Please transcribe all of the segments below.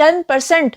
10%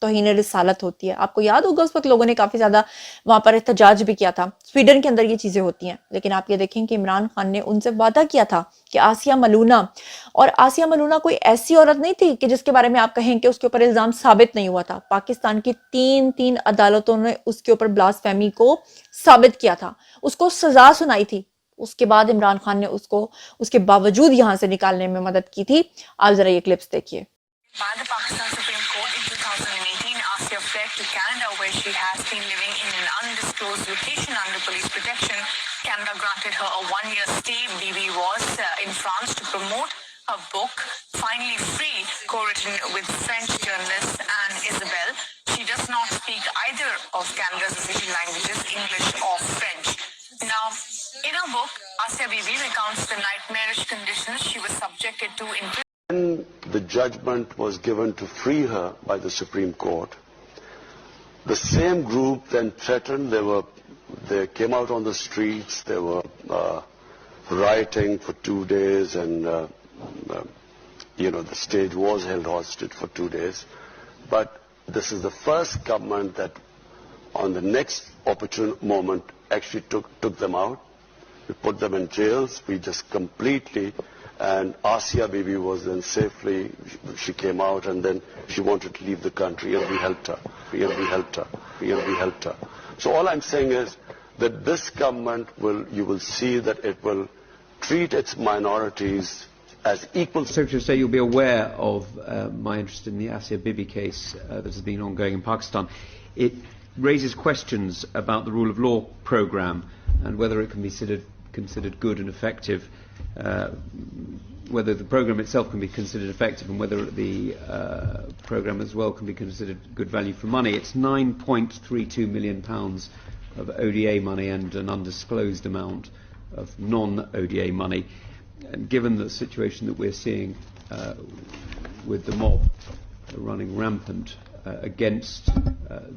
توہین رسالت ہوتی ہے. آپ کو یاد ہوگا اس وقت لوگوں نے کافی زیادہ وہاں پر احتجاج بھی کیا تھا. سویڈن کے اندر یہ چیزیں ہوتی ہیں. لیکن آپ یہ دیکھیں کہ عمران خان نے ان سے وعدہ کیا تھا کہ آسیہ ملونہ، اور آسیہ ملونہ کوئی ایسی عورت نہیں تھی کہ جس کے بارے میں آپ کہیں کہ اس کے اوپر الزام ثابت نہیں ہوا تھا. پاکستان کی تین عدالتوں نے اس کے اوپر بلاسفیمی کو ثابت کیا تھا، اس کو سزا سنائی تھی. اس کے بعد عمران خان نے اس کو اس کے باوجود یہاں سے نکالنے میں مدد کی تھی. آپ ذرا یہ کلپس دیکھیے. By the Pakistan Supreme Court in 2018, Asya fled to Canada where she has been living in an undisclosed location under police protection. Canada granted her a 1-year stay. Bibi was in France to promote her book, Finally Free, co-written with French journalist Anne Isabel. She does not speak either of Canada's official languages, English or French. Now, in her book, Asya Bibi recounts the nightmarish conditions she was subjected to in prison. When the judgment was given to free her by the Supreme Court, the same group then threatened. They came out on the streets. They were rioting for 2 days, and the stage was held hostage for 2 days. But this is the first government that, on the next opportune moment, actually took them out. We put them in jails. We just completely. And Asya Bibi was then safely, she came out, and then she wanted to leave the country, and we helped her. So all I'm saying is that this government you will see that it will treat its minorities as equal. Secretary of State, you'll be aware of my interest in the Asya Bibi case that has been ongoing in Pakistan. It raises questions about the rule of law program and whether it can be considered good and effective, whether the program itself can be considered effective, and whether the program as well can be considered good value for money. It's £9.32 million of ODA money and an undisclosed amount of non-ODA money. And given the situation that we're seeing with the mob running rampant against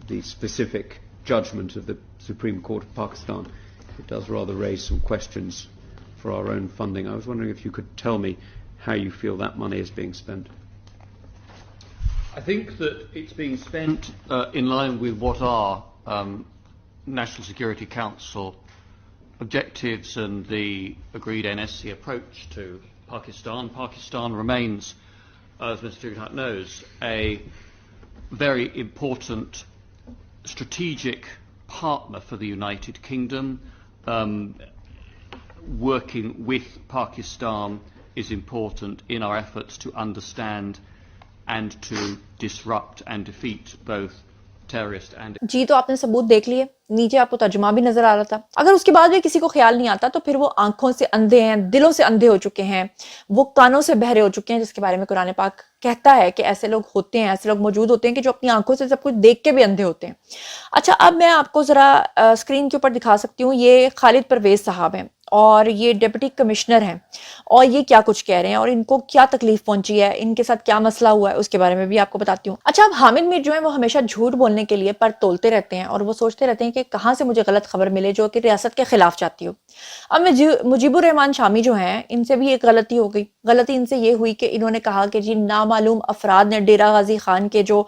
the specific judgment of the Supreme Court of Pakistan, it does rather raise some questions for our own funding. I was wondering if you could tell me how you feel that money is being spent. I think that it's being spent in line with what are National Security Council objectives and the agreed NSC approach to Pakistan. Pakistan remains, as Mr. Tugendhat knows, a very important strategic partner for the United Kingdom. Working with Pakistan is important in our efforts to understand and to disrupt and defeat both terrorist and. جی تو آپ نے ثبوت دیکھ لیے، نیچے آپ کو ترجمہ بھی نظر آ رہا تھا. اگر اس کے بعد بھی کسی کو خیال نہیں آتا تو پھر وہ آنکھوں سے اندھے ہیں، دلوں سے اندھے ہو چکے ہیں، وہ کانوں سے بہرے ہو چکے ہیں، جس کے بارے میں قرآن پاک کہتا ہے کہ ایسے لوگ ہوتے ہیں، ایسے لوگ موجود ہوتے ہیں کہ جو اپنی آنکھوں سے سب کچھ دیکھ کے بھی اندھے ہوتے ہیں. اچھا، اب میں آپ کو ذرا اسکرین کے اوپر دکھا سکتی ہوں. یہ خالد پرویز صاحب ہیں اور یہ ڈپٹی کمشنر ہیں، اور یہ کیا کچھ کہہ رہے ہیں اور ان کو کیا تکلیف پہنچی ہے، ان کے ساتھ کیا مسئلہ ہوا ہے، اس کے بارے میں بھی آپ کو بتاتی ہوں. اچھا، اب حامد میر جو ہیں وہ ہمیشہ جھوٹ بولنے کے لیے پر تولتے رہتے ہیں اور وہ سوچتے رہتے ہیں کہ کہاں سے مجھے غلط خبر ملے جو کہ ریاست کے خلاف جاتی ہو. اب مجیب الرحمان شامی جو ہیں، ان سے بھی ایک غلطی ہو گئی. غلطی ان سے یہ ہوئی کہ انہوں نے کہا کہ جی نامعلوم افراد نے ڈیرہ غازی خان کے جو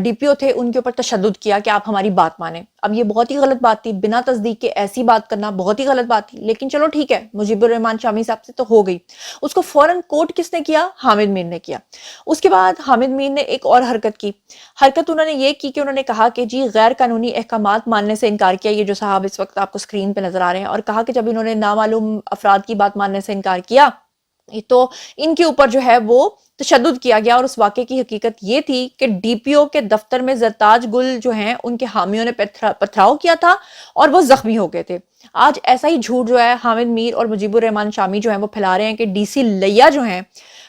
ڈی پی او تھے ان کے اوپر تشدد کیا کہ آپ ہماری بات مانیں. اب یہ بہت ہی غلط بات تھی، بنا تصدیق کے ایسی بات کرنا بہت ہی غلط بات تھی. لیکن چلو ٹھیک ہے، مجیب الرحمان شامی صاحب سے تو ہو گئی. اس کو فوراً کوٹ کس نے کیا؟ حامد میر نے کیا. اس کے بعد حامد میر نے ایک اور حرکت کی. انہوں نے یہ کی کہ انہوں نے کہا کہ جی غیر قانونی احکامات ماننے سے انکار کیا. یہ جو صاحب اس وقت آپ کو اسکرین پہ نظر آ رہے ہیں، اور کہا کہ جب انہوں نے نامعلوم افراد کی بات ماننے سے انکار کیا تو ان کے اوپر جو ہے وہ تشدد کیا گیا. اور اس واقعے کی حقیقت یہ تھی کہ ڈی پی او کے دفتر میں زرتاج گل جو ہیں ان کے حامیوں نے پتھراؤ کیا تھا اور وہ زخمی ہو گئے تھے. آج ایسا ہی جھوٹ جو ہے حامد میر اور مجیب الرحمان شامی جو ہیں وہ پھیلا رہے ہیں کہ ڈی سی لیا جو ہیں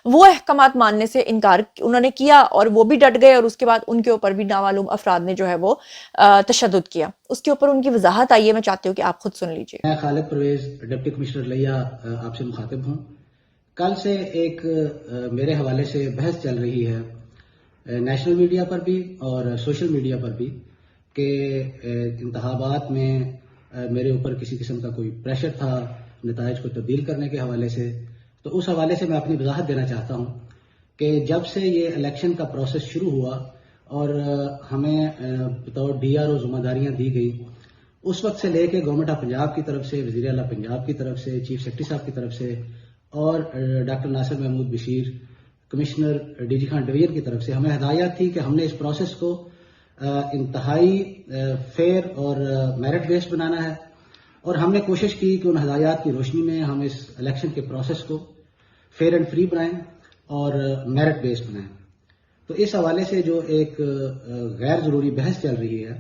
وہ احکامات ماننے سے انکار انہوں نے کیا اور وہ بھی ڈٹ گئے، اور اس کے بعد ان کے اوپر بھی نامعلوم افراد نے جو ہے وہ تشدد کیا. اس کے اوپر ان کی وضاحت آئی ہے، میں چاہتی ہوں کہ آپ خود سن لیجئے. میں خالد پرویز ڈپٹی کمشنر لیا آپ سے مخاطب ہوں. کل سے ایک میرے حوالے سے بحث چل رہی ہے نیشنل میڈیا پر بھی اور سوشل میڈیا پر بھی کہ انتخابات میں میرے اوپر کسی قسم کا کوئی پریشر تھا نتائج کو تبدیل کرنے کے حوالے سے. تو اس حوالے سے میں اپنی وضاحت دینا چاہتا ہوں کہ جب سے یہ الیکشن کا پروسیس شروع ہوا اور ہمیں بطور DRO ذمہ داریاں دی گئی. اس وقت سے لے کے گورنمنٹ آف پنجاب کی طرف سے, وزیر اعلیٰ پنجاب کی طرف سے, چیف سیکرٹری صاحب کی طرف سے اور doctor Nasir Mahmood Bashir commissioner DG Khan division کی طرف سے ہمیں ہدایت تھی کہ ہم نے اس پروسیس کو انتہائی فیئر اور میرٹ بیسڈ بنانا ہے, اور ہم نے کوشش کی کہ ان ہدایات کی روشنی میں ہم اس الیکشن کے پروسیس کو فیئر اینڈ فری بنائیں اور میرٹ بیسڈ بنائیں. تو اس حوالے سے جو ایک غیر ضروری بحث چل رہی ہے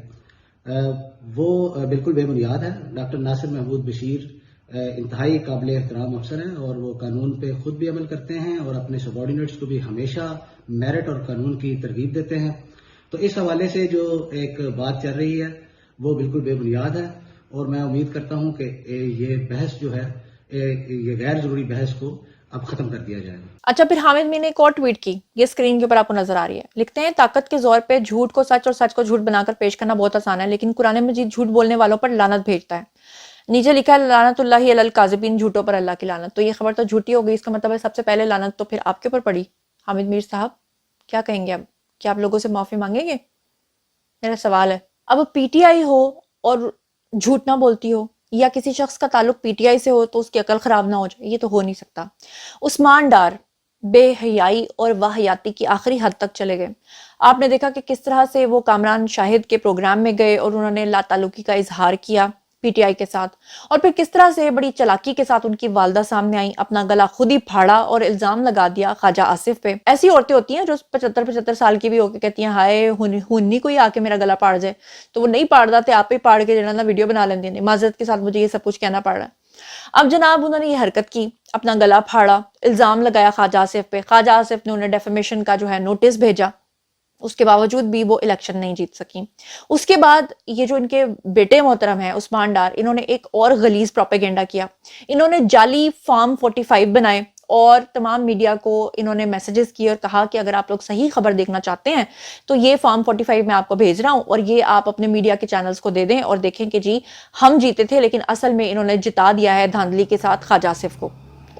وہ بالکل بے بنیاد ہے. ڈاکٹر ناصر محمود بشیر انتہائی قابل احترام افسر ہیں اور وہ قانون پہ خود بھی عمل کرتے ہیں اور اپنے سبارڈینیٹس کو بھی ہمیشہ میرٹ اور قانون کی ترغیب دیتے ہیں. تو اس حوالے سے جو ایک بات چل رہی ہے وہ بالکل بے بنیاد ہے, اور میں امید کرتا ہوں کہ یہ بحث جو ہے یہ غیر ضروری بحث کو اب ختم کر دیا جائے گا. اچھا, پھر حامد میر نے ایک اور ٹویٹ کی, یہ اسکرین کے اوپر آپ کو نظر آ رہی ہے. لکھتے ہیں طاقت کے زور پہ جھوٹ کو سچ اور سچ کو جھوٹ بنا کر پیش کرنا بہت آسان ہے, لیکن قرآن مجید جھوٹ بولنے والوں پر لعنت بھیجتا ہے. نیچے لکھا ہے لعنت اللہ علی الکاذبین, جھوٹوں پر اللہ کی لعنت. تو یہ خبر تو جھوٹی ہو گئی, اس کا مطلب ہے سب سے پہلے لعنت تو پھر آپ کے اوپر پڑی. حامد میر صاحب کیا کہیں گے اب؟ کیا آپ لوگوں سے معافی مانگیں گے؟ میرا سوال ہے. اب PTI ہو اور جھوٹ نہ بولتی ہو, یا کسی شخص کا تعلق PTI سے ہو تو اس کی عقل خراب نہ ہو جائے, یہ تو ہو نہیں سکتا. عثمان ڈار بے حیائی اور واہیاتی کی آخری حد تک چلے گئے. آپ نے دیکھا کہ کس طرح سے وہ کامران شاہد کے پروگرام میں گئے اور انہوں نے لا تعلقی کا اظہار کیا PTI کے ساتھ, اور پھر کس طرح سے بڑی چلاکی کے ساتھ ان کی والدہ سامنے آئیں, اپنا گلا خود ہی پھاڑا اور الزام لگا دیا خواجہ آصف پہ. ایسی عورتیں ہوتی ہیں جو 75 سال کی بھی ہو کے کہتی ہیں ہائے ہنی کوئی آ کے میرا گلا پاڑ جائے, تو وہ نہیں پاڑ جاتے, آپ ہی پاڑ کے جناب ویڈیو بنا لیندے ہیں. معذرت کے ساتھ مجھے یہ سب کچھ کہنا پڑ رہا ہے. اب جناب انہوں نے یہ حرکت کی, اپنا گلا پھاڑا, الزام لگایا خواجہ آصف پہ. خواجہ آصف نے انہیں ڈیفیمیشن کا جو ہے نوٹس بھیجا, اس کے باوجود بھی وہ الیکشن نہیں جیت سکی. اس کے بعد یہ جو ان کے بیٹے محترم ہیں عثمان ڈار, انہوں نے ایک اور غلیظ پروپیگنڈا کیا. انہوں نے جعلی فارم 45 بنائے اور تمام میڈیا کو انہوں نے میسیجز کیے اور کہا کہ اگر آپ لوگ صحیح خبر دیکھنا چاہتے ہیں تو یہ فارم 45 میں آپ کو بھیج رہا ہوں, اور یہ آپ اپنے میڈیا کے چینلز کو دے دیں اور دیکھیں کہ جی ہم جیتے تھے, لیکن اصل میں انہوں نے جتا دیا ہے دھاندلی کے ساتھ خواجہ آصف کو.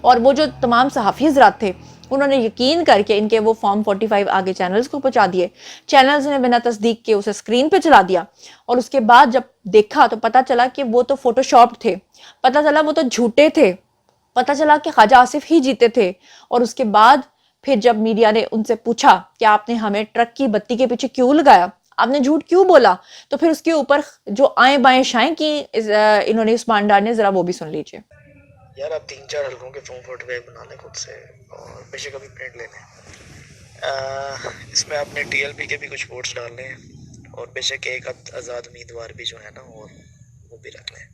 اور وہ جو تمام صحافی حضرات تھے انہوں نے یقین کر کے ان کے وہ فارم 45 آگے چینلز کو پہنچا دیے. چینلز نے بنا تصدیق کے اسے اسکرین پہ چلا دیا, اور اس کے بعد جب دیکھا تو پتا چلا کہ وہ تو فوٹو شاپڈ تھے, پتا چلا وہ تو جھوٹے تھے, پتا چلا کہ خواجہ آصف ہی جیتے تھے. اور اس کے بعد پھر جب میڈیا نے ان سے پوچھا کہ آپ نے ہمیں ٹرک کی بتی کے پیچھے کیوں لگایا, آپ نے جھوٹ کیوں بولا, تو پھر اس کے اوپر جو آئیں بائیں شائیں کی انہوں نے عثمان ڈار نے, ذرا وہ بھی سن لیجئے. یار آپ 3-4 حلقوں کے فارم 45 بنا لیں خود سے اور بے شک ابھی پرنٹ لے لیں. اس میں آپ نے TLP کے بھی کچھ ووٹس ڈالنے ہیں, اور بے شک ایک آزاد امیدوار بھی جو ہے نا وہ بھی رکھ لیں.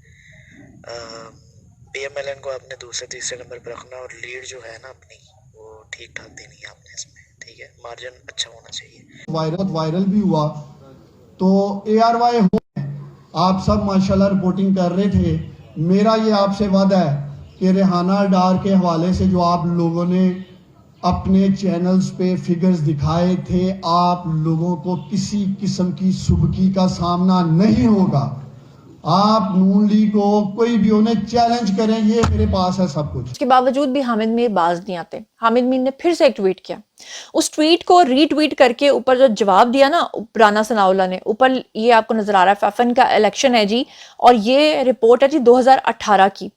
PMLN کو آپ نے دوسرے تیسرے نمبر پہ رکھنا, اور لیڈ جو ہے نا اپنی وہ ٹھیک ٹھاک دینی ہے آپ نے اس میں, ٹھیک ہے, مارجن اچھا ہونا چاہیے. وائرل بھی ہوا تو ARY آپ سب ماشاءاللہ رپورٹنگ کر رہے تھے. میرا یہ آپ سے وعدہ ہے کہ ریحانہ ڈار کے حوالے سے جو آپ لوگوں نے اپنے چینلز پہ فگرز دکھائے تھے, آپ لوگوں کو کسی قسم کی سبکی کا سامنا نہیں ہوگا. آپ نون لیگ کو کوئی بھی انہیں چیلنج کریں, یہ میرے پاس ہے سب کچھ. اس کے باوجود بھی حامد میر باز نہیں آتے. حامد میر نے پھر سے ایک ٹویٹ کیا, اس ٹویٹ کو ری ٹویٹ کر کے اوپر جو جواب دیا نا رانا ثناءاللہ نے, اوپر یہ آپ کو نظر آ رہا ہے فیفن کا الیکشن ہے جی, اور یہ رپورٹ ہے جی 2018 کی,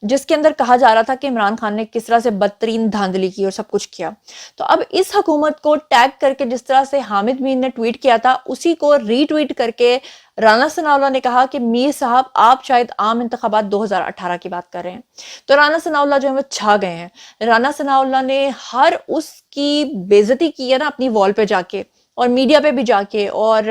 جس کے اندر کہا جا رہا تھا کہ عمران خان نے کس طرح سے بدترین دھاندلی کی اور سب کچھ کیا. تو اب اس حکومت کو ٹیگ کر کے جس طرح سے حامد میر نے ٹویٹ کیا تھا, اسی کو ری ٹویٹ کر کے رانا ثناءاللہ نے کہا کہ میر صاحب آپ شاید عام انتخابات 2018 کی بات کر رہے ہیں. تو رانا ثناءاللہ جو ہے وہ چھا گئے ہیں. رانا ثناءاللہ نے ہر اس کی بے عزتی کی ہے نا اپنی وال پہ جا کے, اور میڈیا پہ بھی جا کے, اور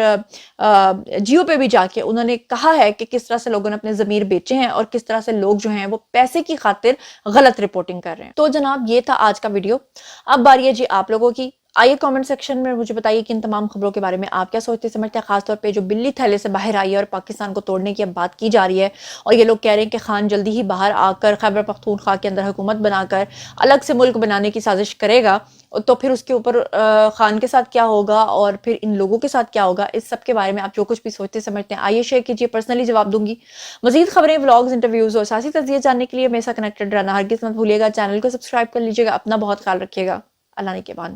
جیو پہ بھی جا کے انہوں نے کہا ہے کہ کس طرح سے لوگوں نے اپنے ضمیر بیچے ہیں, اور کس طرح سے لوگ جو ہیں وہ پیسے کی خاطر غلط رپورٹنگ کر رہے ہیں. تو جناب یہ تھا آج کا ویڈیو. اب باری ہے جی آپ لوگوں کی. آئیے کامنٹ سیکشن میں مجھے بتائیے کہ ان تمام خبروں کے بارے میں آپ کیا سوچتے سمجھتے ہیں, خاص طور پہ جو بلی تھیلے سے باہر آئی ہے اور پاکستان کو توڑنے کی اب بات کی جا رہی ہے, اور یہ لوگ کہہ رہے ہیں کہ خان جلدی ہی باہر آ کر خیبر پختونخوا کے اندر حکومت بنا کر الگ سے ملک بنانے کی سازش کرے گا. تو پھر اس کے اوپر خان کے ساتھ کیا ہوگا اور پھر ان لوگوں کے ساتھ کیا ہوگا, اس سب کے بارے میں آپ جو کچھ بھی سوچتے سمجھتے ہیں آئیے شیئر کیجیے, پرسنلی جواب دوں گی. مزید خبریں, ولاگز, انٹرویوز اور سیاسی تجزیے جاننے کے لیے میرے ساتھ کنیکٹڈ رہنا ہرگز مت بھولیے گا. چینل کو سبسکرائب کر لیجیے گا. اپنا بہت خیال رکھیے گا. اللہ نے کے بعد.